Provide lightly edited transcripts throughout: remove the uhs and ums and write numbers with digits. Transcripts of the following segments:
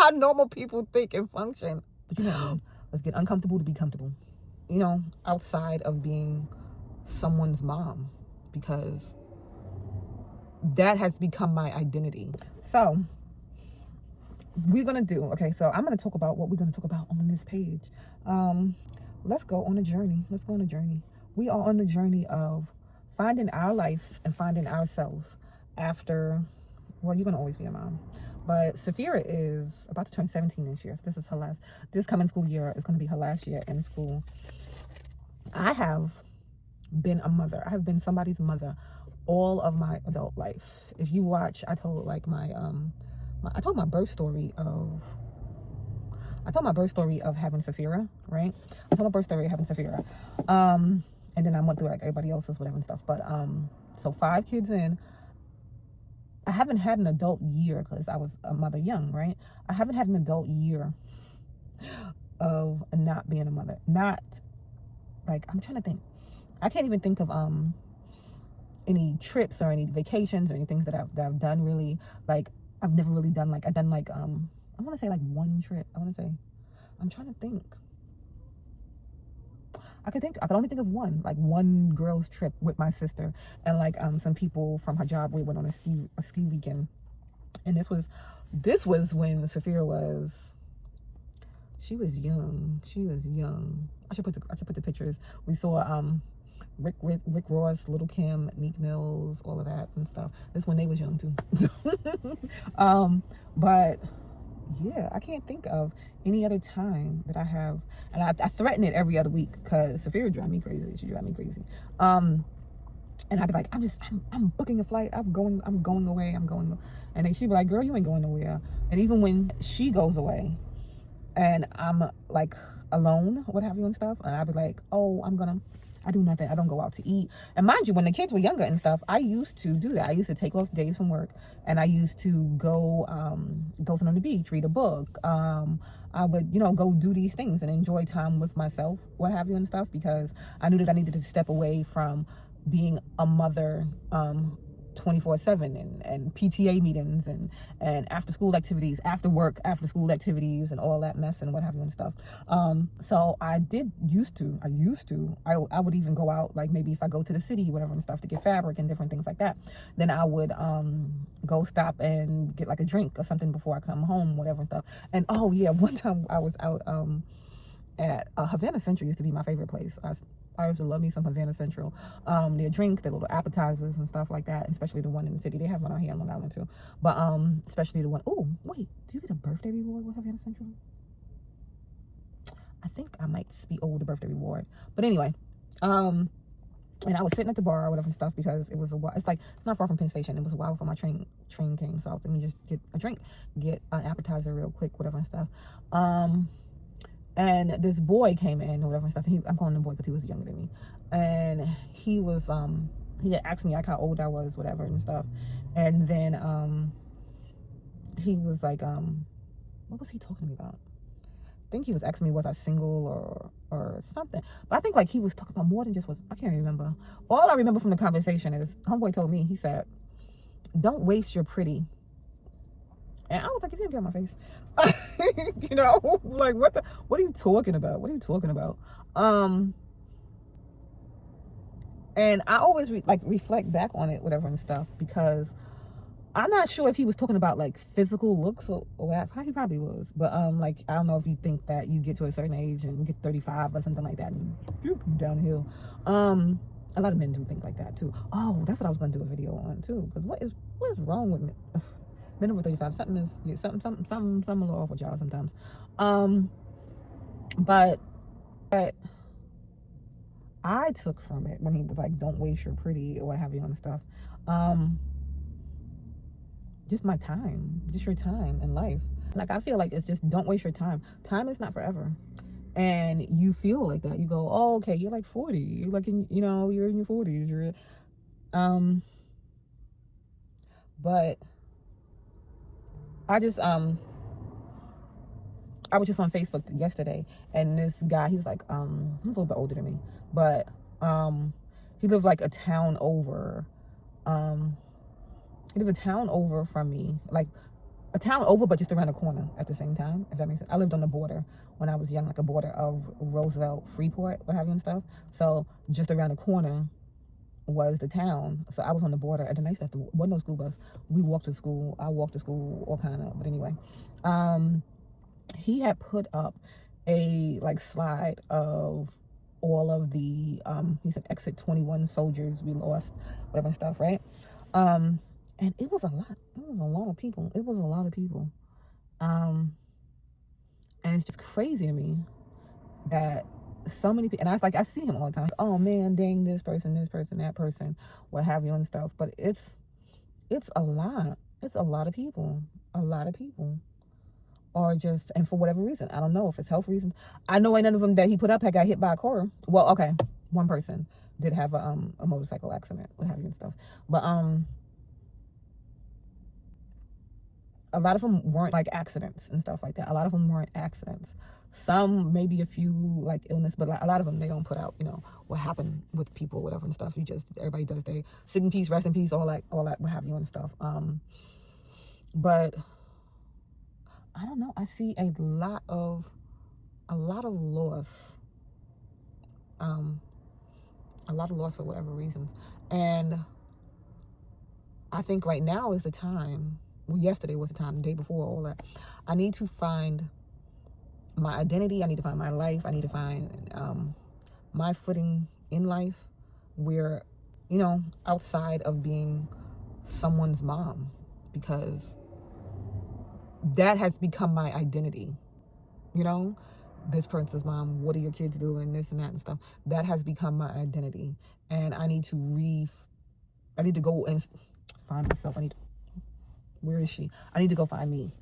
how normal people think and function. But you know what I mean? Let's get uncomfortable to be comfortable. You know, outside of being someone's mom, because that has become my identity. So we're gonna do, okay, so I'm gonna talk about what we're gonna talk about on this page. Let's go on a journey. We are on the journey of finding our life and finding ourselves after, well, you're gonna always be a mom, but Safira is about to turn 17 this year. So this coming school year is gonna be her last year in school. I have been a mother. I have been somebody's mother all of my adult life. If you watch, I told my birth story of having Safira, right? I told my birth story of having Safira. And then I went through like everybody else's whatever and stuff. But so 5 kids in, I haven't had an adult year because I was a mother young, right? I haven't had an adult year of not being a mother. Not like, I'm trying to think. I can't even think of any trips or any vacations or any things that I've done really. Like, I've never really done like, I want to say like one trip. I'm trying to think. I could only think of one girl's trip with my sister and like some people from her job. We went on a ski weekend, and this was when Safira was young. I should put the pictures. We saw Rick Ross, Little Kim, Meek Mills, all of that and stuff. That's when they was young too. But yeah, I can't think of any other time that I have, and I threaten it every other week because Safira drive me crazy. She drive me crazy. And I'd be like, I'm booking a flight. I'm going away. And then she'd be like, girl, you ain't going nowhere. And even when she goes away and I'm like alone, what have you and stuff, and I'd be like, oh, I do nothing. I don't go out to eat. And mind you, when the kids were younger and stuff, I used to do that. I used to take off days from work, and I used to go sit on the beach, read a book. I would, go do these things and enjoy time with myself, what have you and stuff, because I knew that I needed to step away from being a mother 24/7 and PTA meetings and after school activities, after work, after school activities and all that mess and what have you and stuff. So I used to, I would even go out, like maybe if I go to the city, whatever and stuff, to get fabric and different things like that, then I would go stop and get like a drink or something before I come home, whatever and stuff. And oh yeah, one time I was out at Havana Central. Used to be my favorite place. I used to love me some Havana Central. Their drink, their little appetizers and stuff like that, and especially the one in the city. They have one out here in Long Island too. But especially the one, oh, wait, do you get a birthday reward with Havana Central? I think I might be owed a birthday reward. But anyway, and I was sitting at the bar or whatever and stuff because it was a while. It's not far from Penn Station. It was a while before my train came. So I was let me just get a drink, get an appetizer real quick, whatever and stuff. And this boy came in or whatever and stuff. I'm calling him boy because he was younger than me. And he was, he had asked me like how old I was, whatever and stuff. And then he was like, what was he talking to me about? I think he was asking me, was I single or something. But I think like he was talking about more than just I can't remember. All I remember from the conversation is homeboy told me, he said, don't waste your pretty. And I was like, you didn't get on my face. Like, what are you talking about? And I always reflect back on it, whatever and stuff, because I'm not sure if he was talking about like physical looks or that. He probably was. But like, I don't know if you think that you get to a certain age and you get 35 or something like that and you downhill. A lot of men do think like that too. Oh, that's what I was going to do a video on too. Because what is wrong with me? Men over 35, something a little off with y'all sometimes. But I took from it when he was like, don't waste your pretty or what have you and stuff. Just my time, just your time in life. Like, I feel like it's just, don't waste your time. Time is not forever. And you feel like that. You go, oh, okay, you're like 40. You're like, you're in your 40s. But I was just on Facebook yesterday, and this guy, he's like, he's a little bit older than me, but he lived like a town over. He lived a town over from me, like a town over, but just around the corner at the same time, if that makes sense. I lived on the border when I was young, like a border of Roosevelt, Freeport, what have you and stuff. So just around the corner was the town. So I was on the border, and then I used to have to, wasn't no school bus. We walked to school. I walked to school, all kind of. But anyway, he had put up a like slide of all of the he said exit 21 soldiers we lost, whatever stuff, right? And it was a lot. It was a lot of people. It was a lot of people. And it's just crazy to me that so many people, and I was like, I see him all the time. Like, oh man, dang, this person, that person, what have you and stuff. But it's a lot. It's a lot of people. A lot of people are just, and for whatever reason, I don't know if it's health reasons. I know ain't none of them that he put up had got hit by a car. Well, okay, one person did have a motorcycle accident, what have you and stuff. But a lot of them weren't like accidents and stuff like that. A lot of them weren't accidents. Some, maybe a few like illness, but like a lot of them, they don't put out, what happened with people, whatever and stuff. Everybody does their sit in peace, rest in peace, all that, what have you and stuff. But I don't know. I see a lot of loss. A lot of loss for whatever reasons. And I think right now is the time. Well, yesterday was the time, the day before, all that. I need to find my identity. I need to find my life. I need to find my footing in life where, outside of being someone's mom, because that has become my identity. This person's mom, what are your kids doing, this and that and stuff. That has become my identity. And I need to go and find myself. Where is she? I need to go find me.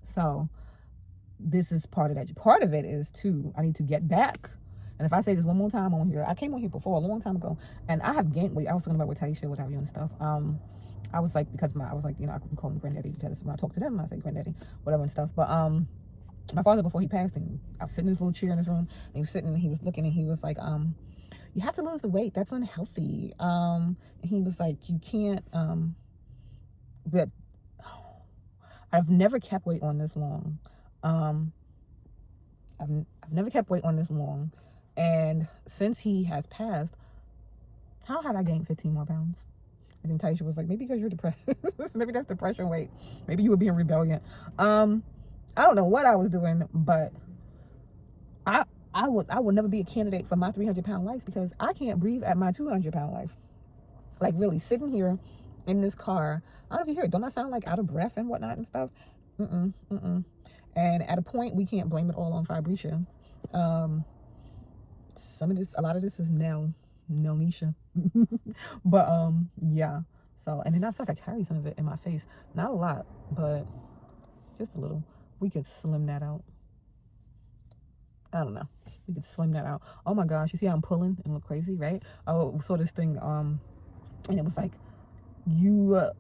So this is part of that. Part of it is too, I need to get back. And if I say this one more time on here, I came on here before a long time ago, and I have gained weight. I was talking about with Taisha, what have you and stuff. I was like, because I was like, I could call him granddaddy, because when I talk to them, I say granddaddy, whatever and stuff. But my father, before he passed, and I was sitting in this little chair in his room, and he was sitting, and he was looking, and he was like, you have to lose the weight. That's unhealthy. And he was like, you can't, but I've never kept weight on this long. I've never kept weight on this long. And since he has passed, how have I gained 15 more pounds? And then Taisha was like, maybe because you're depressed. Maybe that's depression weight. Maybe you were being rebellion. I don't know what I was doing, but I would never be a candidate for my 300-pound life, because I can't breathe at my 200-pound life. Like, really, sitting here in this car, I don't know if you hear it. Don't I sound like out of breath and whatnot and stuff? And at a point, we can't blame it all on Fabricia. A lot of this is Nisha. But yeah. So, and then I feel like I carry some of it in my face. Not a lot, but just a little. We could slim that out. I don't know. We could slim that out. Oh my gosh, you see how I'm pulling and look crazy, right? I saw this thing, and it was like, you'll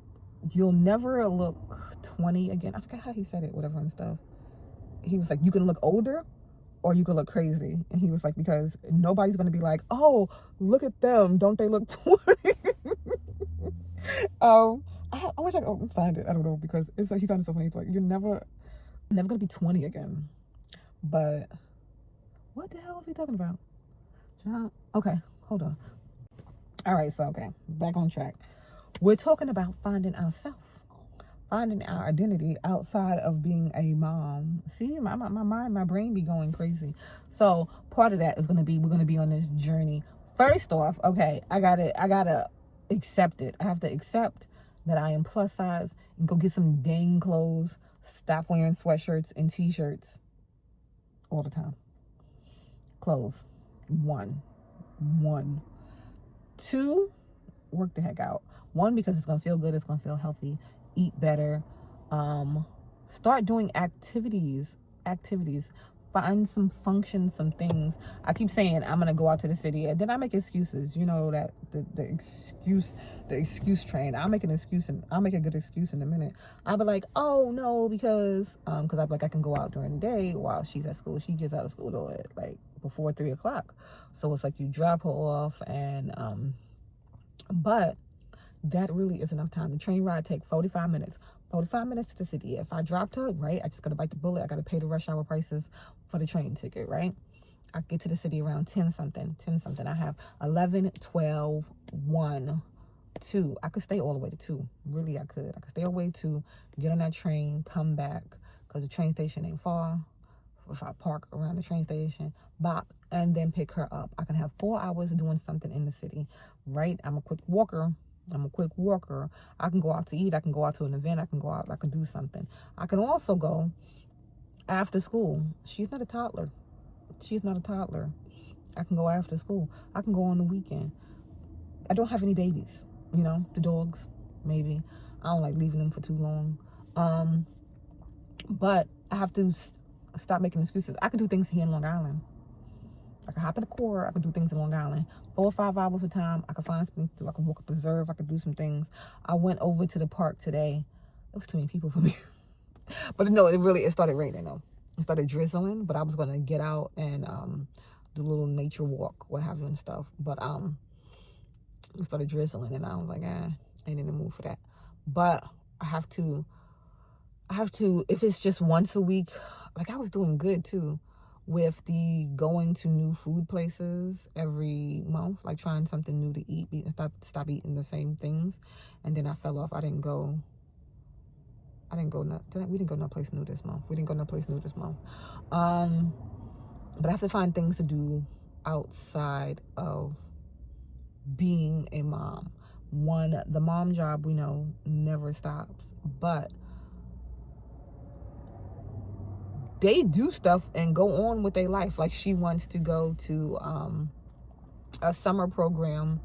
never look 20 again. I forgot how he said it, whatever and stuff. He was like, you can look older or you can look crazy. And he was like, because nobody's going to be like, oh, look at them. Don't they look 20? I wish I could find it. I don't know, because it's like, he sounded so funny. He's like, you're never going to be 20 again. But what the hell was we talking about? Okay, hold on. All right, so, okay, back on track. We're talking about finding ourselves, finding our identity outside of being a mom. See, my mind, my brain be going crazy. So part of that is we're going to be on this journey. First off, okay, I gotta accept it. I have to accept that I am plus size and go get some dang clothes. Stop wearing sweatshirts and t-shirts all the time. Clothes. One. 2, work the heck out. 1, because it's going to feel good. It's going to feel healthy. Eat better. Start doing activities. Find some functions, some things. I keep saying I'm going to go out to the city, and then I make excuses. That the excuse train. I'll make an excuse, and I'll make a good excuse in a minute. I'll be like, oh no, because I'll be like, I can go out during the day while she's at school. She gets out of school though at like before 3:00. So it's like you drop her off, and but that really is enough time. The train ride take 45 minutes. 45 minutes to the city. If I dropped her, right, I just got to bite the bullet. I got to pay the rush hour prices for the train ticket, right? I get to the city around 10 something. I have 11, 12, 1, 2. I could stay all the way to 2. Really, I could. I could stay all the way to get on that train, come back, because the train station ain't far. If I park around the train station, bop, and then pick her up. I can have 4 hours doing something in the city, right? I'm a quick walker. I can go out to eat. I can go out to an event. I can go out. I can do something. I can also go after school. She's not a toddler. I can go after school. I can go on the weekend. I don't have any babies. The dogs, maybe. I don't like leaving them for too long. But I have to stop making excuses. I can do things here in Long Island. I can hop in the car. I can do things in Long Island. 4 or 5 hours of time. I can find some things to do. I can walk a preserve. I can do some things. I went over to the park today. It was too many people for me. But no, it started raining though. It started drizzling, but I was going to get out and do a little nature walk, what have you and stuff. But it started drizzling and I was like, I ain't in the mood for that. But I have to, if it's just once a week, like I was doing good too with the going to new food places every month, like trying something new to eat and stop eating the same things. And then I fell off. We didn't go no place new this month. But I have to find things to do outside of being a mom. The mom job, we know, never stops. But they do stuff and go on with their life. Like she wants to go to a summer program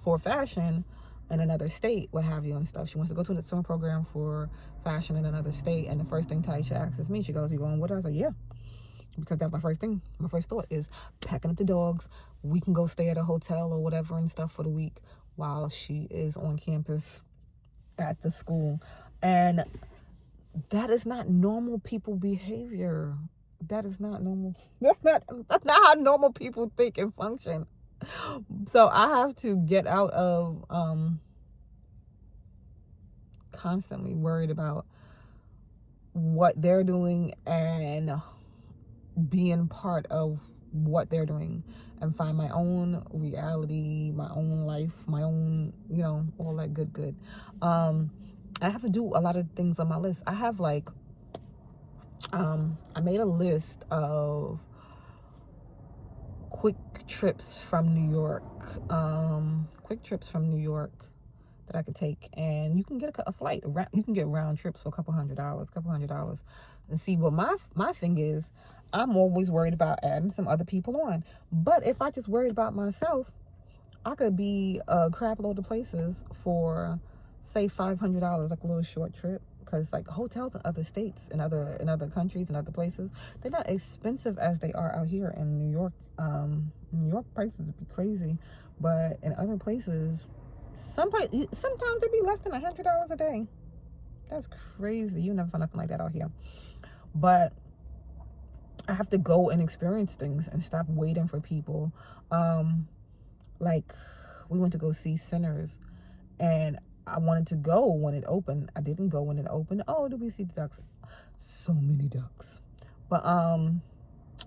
for fashion in another state, what have you and stuff. She wants to go to a summer program for fashion in another state. And the first thing Taisha asks me, she goes, "You going with her?" I was like, "Yeah." Because that's my first thing. My first thought is packing up the dogs. We can go stay at a hotel or whatever and stuff for the week while she is on campus at the school. And that is not normal people behavior. That is not normal. That's not how normal people think and function. So I have to get out of constantly worried about what they're doing and being part of what they're doing and find my own reality, my own life, my own, all that good. I have to do a lot of things on my list. I have I made a list of quick trips from New York that I could take, and you can get a flight. You can get round trips for a couple hundred dollars. And see, what my thing is, I'm always worried about adding some other people on. But if I just worried about myself, I could be a crap load of places for, say, $500, like a little short trip. Because like hotels in other states, in other countries, and other places, they're not expensive as they are out here in New York. New York prices would be crazy, but in other places, sometimes it'd be less than $100 a day. That's crazy. You never find nothing like that out here. But I have to go and experience things and stop waiting for people. Like we went to go see Sinners, and I wanted to go when it opened. I didn't go when it opened. Oh, did we see the ducks? So many ducks. But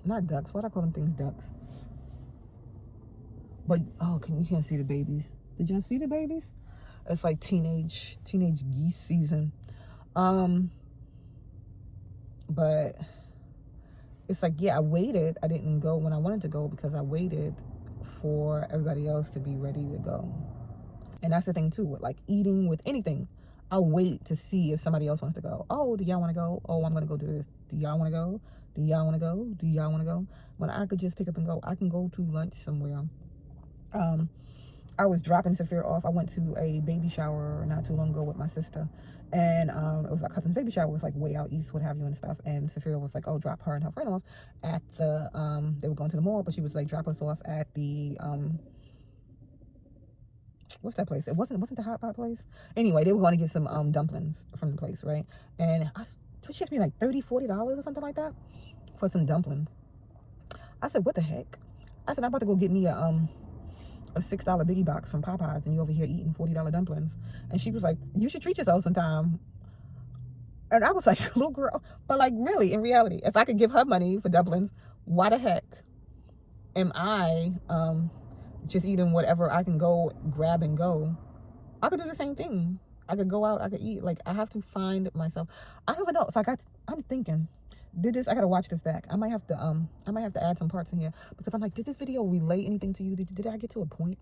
not ducks. Why do I call them things ducks? But you can't see the babies. Did y'all see the babies? It's like teenage geese season. But it's like, yeah, I waited. I didn't go when I wanted to go because I waited for everybody else to be ready to go. And that's the thing too, with like eating, with anything. I'll wait to see if somebody else wants to go. Oh, do y'all want to go? Oh, I'm going to go do this. Do y'all want to go? Do y'all want to go? Do y'all want to go? When I could just pick up and go, I can go to lunch somewhere. I was dropping Saphir off. I went to a baby shower not too long ago with my sister. And it was my cousin's baby shower. It was like way out east, what have you and stuff. And Saphir was like, oh, drop her and her friend off at the, they were going to the mall, but she was like, drop us off at the, what's that place? It wasn't the hot pot place. Anyway, they were going to get some dumplings from the place, right? And she asked me like $30-$40 or something like that for some dumplings. I said, what the heck? I said, I'm about to go get me a $6 biggie box from Popeyes, and you over here eating $40 dumplings. And she was like, you should treat yourself sometime. And I was like, little girl, but like really, in reality, if I could give her money for doublings, why the heck am I just eating whatever I can go grab and go? I could do the same thing. I could go out, I could eat. Like, I have to find myself. I don't even know if I'm thinking, I gotta watch this back. I might have to add some parts in here, because I'm like, did this video relate anything to you? Did I get to a point?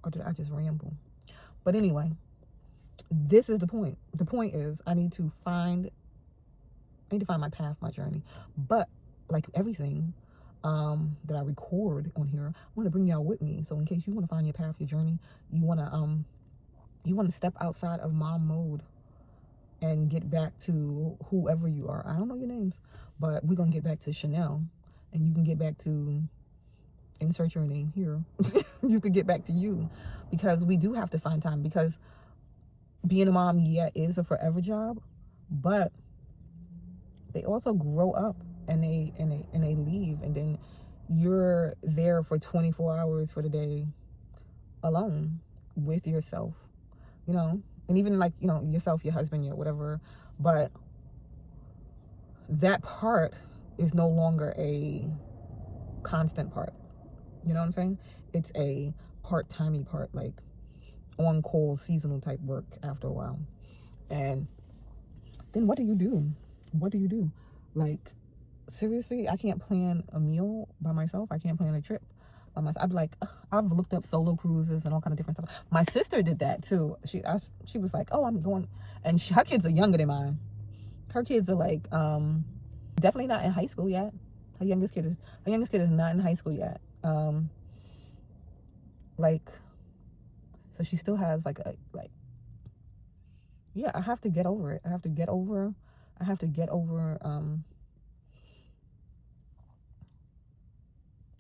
Or did I just ramble? But anyway, this is the point. The point is I need to find my path, my journey. But like everything that I record on here, I want to bring y'all with me. So in case you want to find your path, your journey, you want to step outside of mom mode and get back to whoever you are. I don't know your names, but we're gonna get back to Chanel, and you can get back to, insert your name here. You could get back to you, because we do have to find time, because being a mom, is a forever job, but they also grow up and they leave, and then you're there for 24 hours for the day alone with yourself, and even like, yourself, your husband, your whatever, but that part is no longer a constant part. You know what I'm saying? It's a part-timey part, like on-call seasonal type work after a while. And then what do you do? Like, seriously, I can't plan a meal by myself. I can't plan a trip by myself. I'd be like, ugh, I've looked up solo cruises and all kind of different stuff. My sister did that too. She was like, oh, I'm going, and her kids are younger than mine. Her kids are like, definitely not in high school yet. Her youngest kid is not in high school yet. Like, so she still has I have to get over it. I have to get over,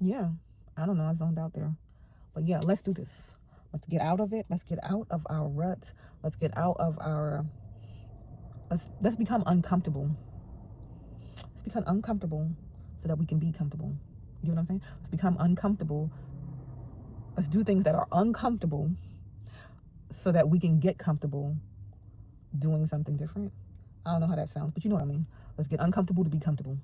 yeah, I don't know, I zoned out there. But yeah, let's do this. Let's get out of it. Let's get out of our rut. Let's get out of our, let's become uncomfortable. Let's become uncomfortable so that we can be comfortable. You know what I'm saying? Let's become uncomfortable. Let's do things that are uncomfortable so that we can get comfortable doing something different. I don't know how that sounds, but you know what I mean. Let's get uncomfortable to be comfortable.